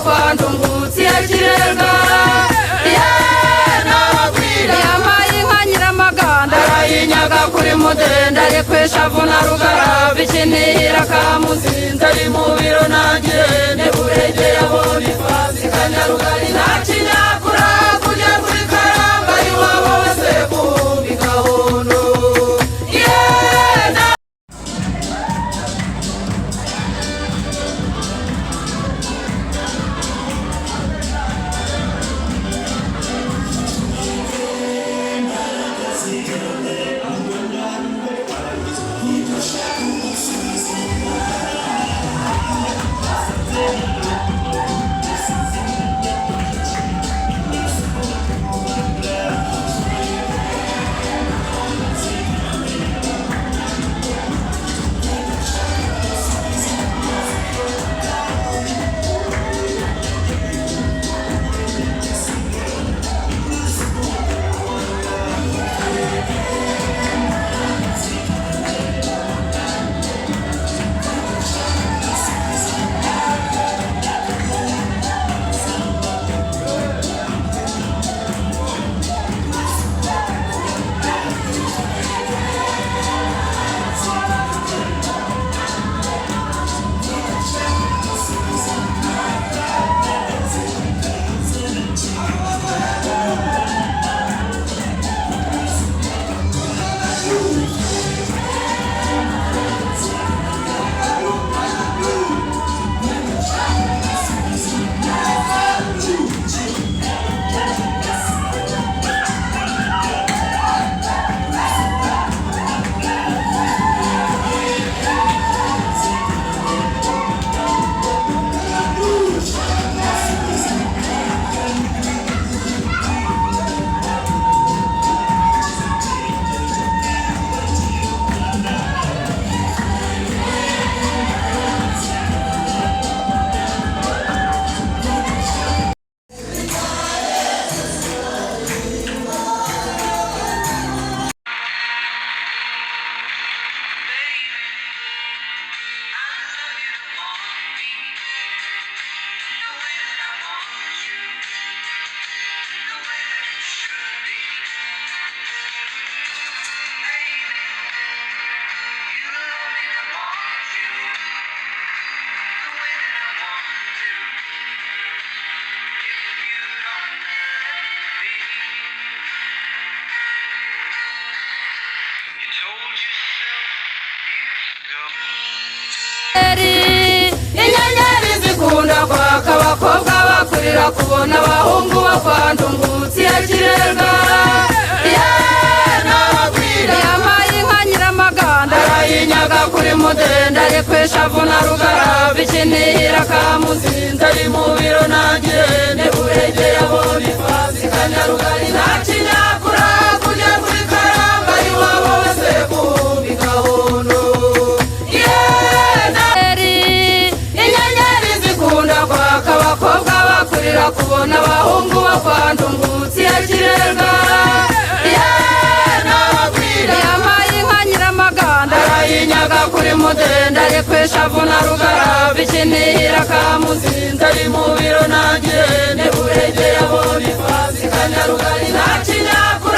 kwandungutse yakirerwa yambaye inka Nyiramaganda arayinyaga kuri Mudende ari kwishavu na Rugara bikinihira kamuzinze ari mu biro nagire neburegeye abo bifasi Kanyarugari nta kinyakura kujya kuri Karamba iwabo wese kumbi gahondo abakobwa bakurira kubona abahungu bakwandungutse yakirerwa yambaye inka Nyiramaganda arayinyaga kuri Mudende ari kwishavu na Rugara bikinihira kamuzinze ari mu biro nagire neburegeye abo bifasi Kanyarugari nta kinyakura kujya kuri Karamba iwabo wese kumbi gahondo abakobwa bakurira kubona abahungu bakwandungutse yakirerwa yambaye inka Nyiramaganda arayinyaga kuri Mudende ari kwishavu na Rugara bikinihira kamuzinze ari mu biro nagire neburegeye abo bifasi Kanyarugari nta kinyakura